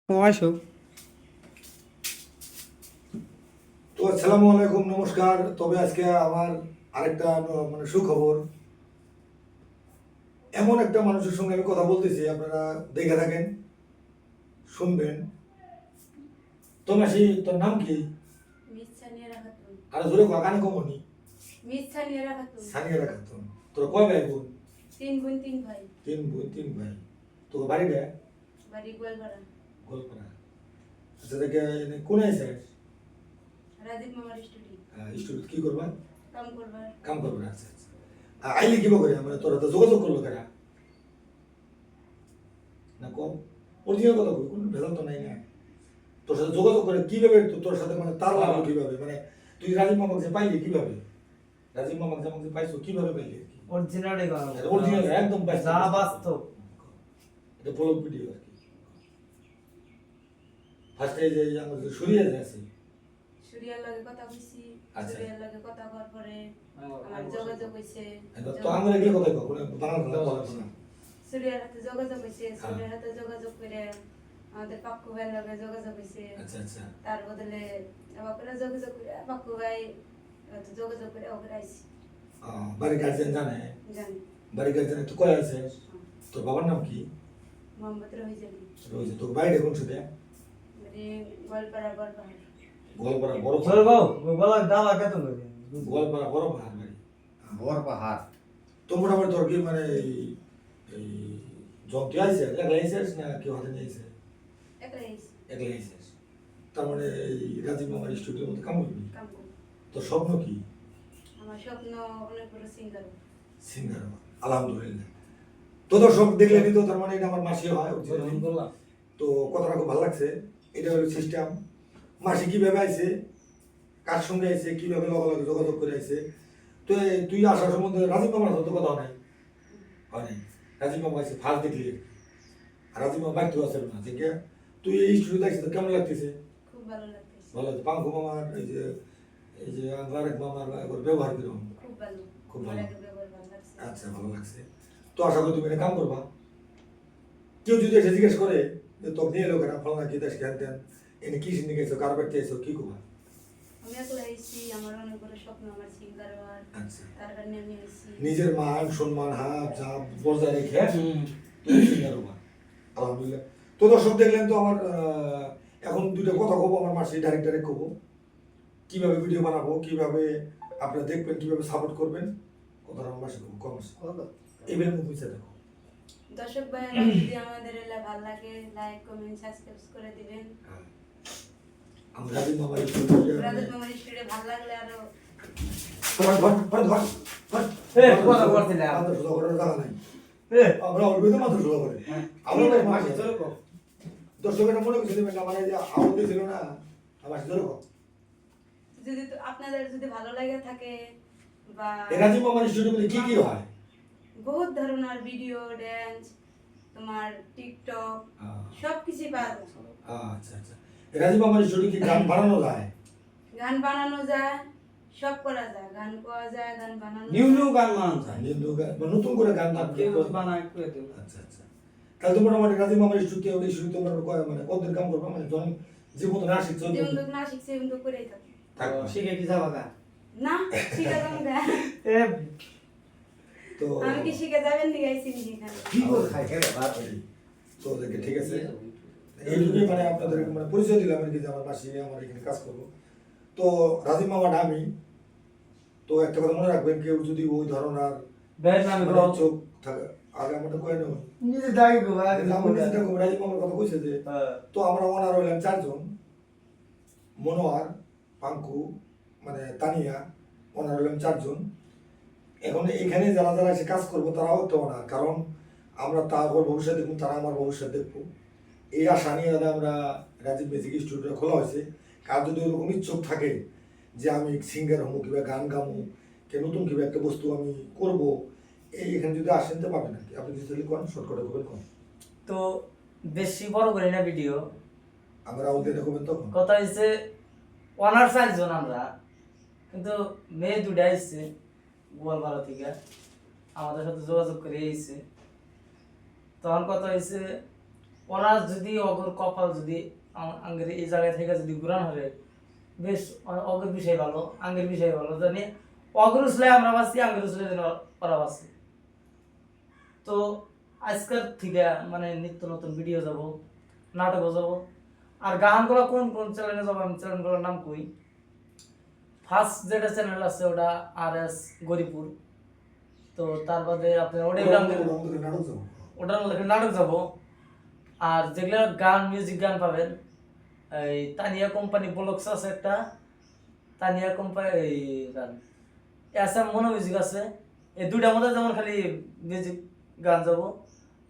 আসো। তো আসসালামু আলাইকুম, নমস্কার। তবে আজকে আমার আরেকটা মানে সুখবর। এমন একটা মানুষের সঙ্গে আমি কথা বলতেছি, আপনারা দেখে থাকেন, শুনবেন। তো মাসি, তোর নাম কি? মিস সানিয়ারা খাতুন। আর জোরে কানে কমনি। মিস সানিয়ারা খাতুন। সানিয়া খাতুন। তোর কয় ভাই বোন? 3 বোন 3 ভাই। 3 বোন 3 ভাই। তোর বাড়িটা? বাড়ি গোয়ালপাড়া। গোলপাড়া। আচ্ছা, দেখে কোন আছে? রাজীব মামার স্টুডিও। স্টুডিও কি করবা? কাম করবার। কাম করবা। আচ্ছা আচ্ছা। আইলি কিবা করে, মানে তোরা তো যোগাযোগ করলো কেনা না? কম অরিজিনাল কথা কই, কোনো ভেজাল তো নাই না। তোর সাথে যোগাযোগ করে কিভাবে, তোর সাথে মানে তার লাগলো কিভাবে, মানে তুই রাজীব মামাকে যে পাইলি কিভাবে? রাজীব মামাকে যেমন যে পাইছো কিভাবে পাইলি আর কি? অরিজিনালই বানাবো। অরিজিনাল একদম যা বাস্তব। এটা ব্লগ ভিডিও আর কি। ফার্স্টে যে আমার যে সুরিয়া যে আছে, সুরিয়ার লগে কথা কইছি। আচ্ছা। সুরিয়ার লগে কথা করার পরে আমার যোগাযোগ হইছে। তো আমার এগুলো কথা কই, কোনো বানান কথা বলা না। সুরিয়ার হাতে যোগাযোগ হইছে। সুরিয়ার হাতে যোগাযোগ করে আমাদের পাক্কু ভাইয়ের লগে যোগাযোগ হইছে। আচ্ছা আচ্ছা। তার বদলে আবার করে যোগাযোগ করে পাক্কু ভাই হাতে যোগাযোগ করে ওকে আইছি। বাড়ি গার্জেন জানে? জানি। বাড়ি গার্জেন তো কয় আছে? তোর বাবার নাম কি? মোহাম্মদ রহিজানি। রয়েছে। তোর বাড়িটা কোন সাথে? মানে গোয়ালপাড়া বড়পাহাড়। গোলপাড়া বড় চল বাবু গলা ডালা কত করে গোলপাড়া বড় পাহাড় বাড়ি। বর পাহাড়। তো মোটামুটি তোর কি মানে এই যন্ত্র আছে, একলা আইসিস না কেউ হাতে নিয়ে আইসে? একলাই আইছি। একলা আইসিস। তার মানে এই রাজীব মামার স্টুডিওর মধ্যে কাম করবি? কাম করি। তোর স্বপ্ন কি? আমার স্বপ্ন অনেক বড় সিঙ্গার। সিঙ্গার। আলহামদুলিল্লাহ। তো দর্শক দেখলেনি তো, তার মানে এটা আমার মাসি হয়। তো কথাটা খুব ভালো লাগছে। এটা হলো সিস্টেম। মাসি কিভাবে আইছে, কার সঙ্গে আইছে, কিভাবে লগে যোগাযোগ করে আইছে। তো তুই আসার সম্বন্ধে রাজীব মামার সাথে কথা নাই? হয় নাই। রাজীব মামা আইছে ফার্স্ট দেখলি, আর রাজীব মামা বাইক তো আছে না, ঠিক আছে? তুই এই স্টুডিওতে আইছিস, তো কেমন লাগতেছে? খুব ভালো লাগতেছে। ভালো লাগছে। পাঙ্কু মামার এই যে আরেক মামার একবার ব্যবহার কিরকম? খুব ভালো। খুব ভালো। আমার ব্যবহার ভালো লাগছে। আচ্ছা, ভালো লাগছে। তো আশা করি তুমি এটা কাম করবা। কেউ যদি এসে জিজ্ঞেস করে যে তোকে নিয়ে এলো কেন, ফলনা কি দেশ জ্ঞান দেন, এনে কি সিন্দি গেছো, কার বাড়িতে এসো, কি করবা? আমি একলা আইছি, আমার অনেক বড় স্বপ্ন আমার সিঙ্গার হওয়ার। আচ্ছা। তার কারণে আমি আইছি। নিজের মান সম্মান হাত ঝাপ বজায় রেখে তুমি সিঙ্গার হবা। আলহামদুলিল্লাহ। তো দর্শক দেখলেন তো আমার এখন দুইটা কথা কব, আমার মাসি ডাইরেক্ট কব কিভাবে ভিডিও বানাবো, কিভাবে আপনারা দেখবেন, কিভাবে সাপোর্ট করবেন। কথাটা আমার মাসি কব কম এবার মুখ মিশে দেখো। দর্শক ভাইয়েরা যদি আমাদের এলা ভালো লাগে, লাইক কমেন্ট সাবস্ক্রাইব করে দিবেন। আমরা রাজীব মামার রাজীব মামার স্টুডিও ভালো লাগলে আরো কথা বলছিলে আমাদের সোজা করার জায়গা নাই। এ আমরা অল্প মাত্র সোজা করে আমরা মাসি চলো কম। দর্শকেরা মনে করছে দেবেন আমার এই যে আওয়াজ ছিল না, আমার চলো কম। যদি আপনাদের যদি ভালো লাগে থাকে বা রাজীব মামার স্টুডিওতে কি কি হয়? বহুত ধরনের ভিডিও, ড্যান্স, তোমার টিকটক সবকিছু পাওয়া যায়। আচ্ছা আচ্ছা। রাজীব মামার স্টুডিও কি গান বানানো যায়? গান বানানো যায়, সব করা যায়। গান করা যায়, গান বানানো নিউ যায়। নিউ গান বানানো যায়। হিন্দু গান বা নতুন করে গান কেউ বানায় করে দেব। আচ্ছা আচ্ছা। তাহলে তো মোটামুটি রাজীব মামার স্টুডিও তোমরা মানে কতদিন কাম করবা, মানে যখন যে মতো না শিখছো যেমন তো না শিখছে এমন তো করেই থাকি। থাকবা। শিখে কি যাবা গা? না শিখে যাবেন গা। এ তো আমি কি শিখে যাবেন দিকে আইছি নাকি এখানে? কি করে খাই খেলে ভাত তো দেখে ঠিক আছে। এইটুকুই মানে আপনাদের মানে পরিচয় দিলাম আর কি, যে আমার পাশে আমার এখানে কাজ করবো। তো রাজীব মামাটা আমি। তো একটা কথা মনে রাখবেন, কেউ যদি ওই ধরনের বের নামে মানে গো চোখ থাকে, আগে আমাদের কয় নয় নিজে দাই গো আগে আমার যেটা রাজীব মামার কথা কইছে যে, তো আমরা ওনার হইলাম 4 জন, মনোয়ার, পাঙ্কু, মানে তানিয়া, ওনার হইলাম 4 জন। এখন এখানে যারা যারা এসে কাজ করবো তারাও তো না, কারণ আমরা তারপর ভবিষ্যৎ দেখবো, তারা আমার ভবিষ্যৎ দেখবো। এই আশা নিয়ে দাদা আমরা রাজীব মিউজিক স্টুডিও খোলা হয়েছে। কার যদি ওরকম ইচ্ছুক থাকে যে আমি সিঙ্গার হবো কিংবা গান গামো, কে নতুন কিংবা একটা বস্তু আমি করব, এই এখানে যদি আসেন তো পাবেন আর কি। আপনি যদি কোন শর্টকাটে করবেন কোন, তো বেশি বড় করে না ভিডিও। আমরা ওদের করবেন তখন। কথা হইছে অনার 4 জন আমরা, কিন্তু মেয়ে দুটা আইছে গোয়ালপাড়া থেকে আমাদের সাথে যোগাযোগ করে আইছে। তখন কথা হইছে ওরা যদি অগর কপাল যদি আঙ্গের এই জায়গায় থেকে যদি ঘুরান হলে বেশ অগর বিষয় ভালো, আঙ্গের বিষয় ভালো, জানি অগর উসলে আমরা বাঁচি, আঙ্গের উসলে ওরা বাঁচি। তো আজকের থেকে মানে নিত্য নতুন ভিডিও যাব, নাটকও যাব। আর গানগুলো কোন কোন চ্যানেলে যাবো আমি চ্যানেলগুলোর নাম কই। ফার্স্ট যেটা চ্যানেল আছে ওটা RS গরিপুর। তো তার বাদে আপনার ওটার মধ্যে নাটক যাব। আর যেগুলো গান মিউজিক গান পাবেন, এই তানিয়া কোম্পানি ব্লগস আছে একটা, তানিয়া কোম্পানি এই গান এসএম মনো মিউজিক আছে। এই দুইটার মধ্যে যেমন খালি মিউজিক গান যাব।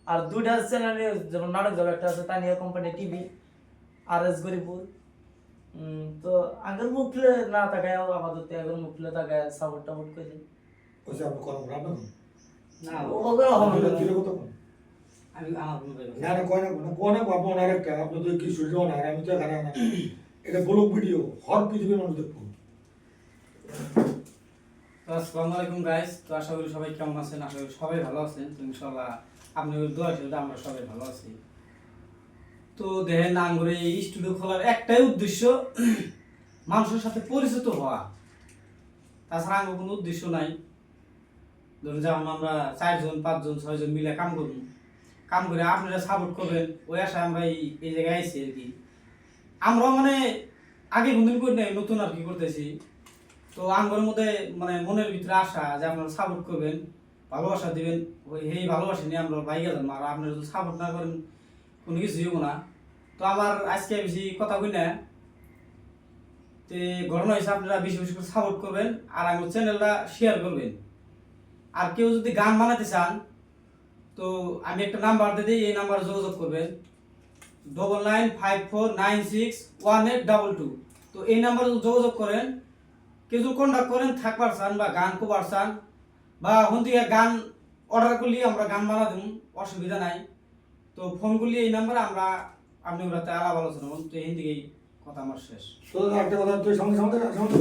আর দুইটা চ্যানেলে যেমন নাটক যাবে, একটা আছে Tania company TV, RS Garipur. তো আগের মুখলে না তাকায় আপাতত আগের মুখলে তাকায় সাপোর্ট টাপোর্ট করে ওইসে আপনি করেন রান্না করেন না ওগুলো হবে না। কিলো কত কোন আমি আমার মনে হয় না না কয় না কোন আপনি ওনার একটা আপনি তো কি শুনছো না আমি তো এখানে না এটা ব্লগ ভিডিও হর পৃথিবীর মানুষ দেখবো। তো আসসালামু আলাইকুম গাইস। তো আশা করি সবাই কেমন আছেন, আশা করি সবাই ভালো আছেন। তো ইনশাআল্লাহ আপনাদের দোয়া ছিল আমরা সবাই ভালো আছি। তো দেখেন আঙ্গুরে এই স্টুডিও খোলার একটাই উদ্দেশ্য, মানুষের সাথে পরিচিত হওয়া, তাছাড়া আঙ্গুর কোনো উদ্দেশ্য নাই। ধরুন যেমন আমরা 4 জন 5 জন 6 জন মিলে কাম করব, কাম করে আপনারা সাপোর্ট করবেন, ওই আশায় আমরা এই জায়গায় আইছি আর কি। আমরাও মানে আগে কোনদিন করি নাই, নতুন আর কি করতেছি। তো আঙ্গুরের মধ্যে মানে মনের ভিতরে আশা যে আপনারা সাপোর্ট করবেন, ভালোবাসা দিবেন, ওই এই ভালোবাসা নিয়ে আমরা বাইরে যাবো। আর আপনারা যদি সাপোর্ট না করেন কোনো কিছুই হবো না। তো আমার আজকে বেশি কথা কই না, তো ঘটনা হয়েছে আপনারা বেশি বেশি করে সাপোর্ট করবেন আর আমার চ্যানেলটা শেয়ার করবেন। আর কেউ যদি গান বানাতে চান তো আমি একটা নাম্বার দিয়ে দিই, এই নাম্বারে যোগাযোগ করবেন 9954961822। তো এই নাম্বারে যোগাযোগ করেন, কেউ যদি কন্ট্যাক্ট করেন থাকবার চান বা গান করবার চান বা ওখান থেকে গান অর্ডার করলে আমরা গান বানা দেব, অসুবিধা নাই। তো ফোন করলে এই নাম্বারে আমরা আপনি ওরাতে আলাপ আলোচনা করুন। তো এই দিকেই কথা আমার শেষ। তো একটা কথা তুই সঙ্গে সঙ্গে সঙ্গে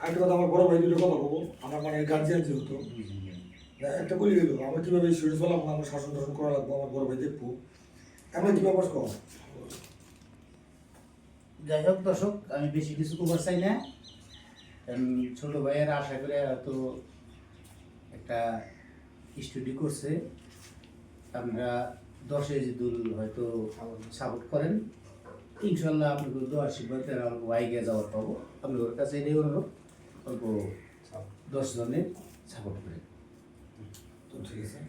একটা কথা আমার বড় ভাই দুটো কথা বলবো, আমার মানে গার্জিয়ান যেহেতু একটা বলি গেল আমরা কীভাবে শুরু করলাম, আমার শাসন টাসন করা লাগবো, আমার বড় ভাই দেখবো আমরা কীভাবে কর। যাই হোক দর্শক, আমি বেশি কিছু করবার চাই না, কারণ ছোট ভাইয়ের আশা করে হয়তো একটা স্টুডিও করছে, আপনারা 10 দুল হয়তো সাপোর্ট করেন, ইনশাল্লাহ আপনাদের দোয়া আশীর্বাদ অল্প আইগিয়ে যাওয়ার পাবো। আপনাদের কাছে এটাই অনুরোধ, অল্প 10 জনের সাপোর্ট করেন। তো ঠিক আছে।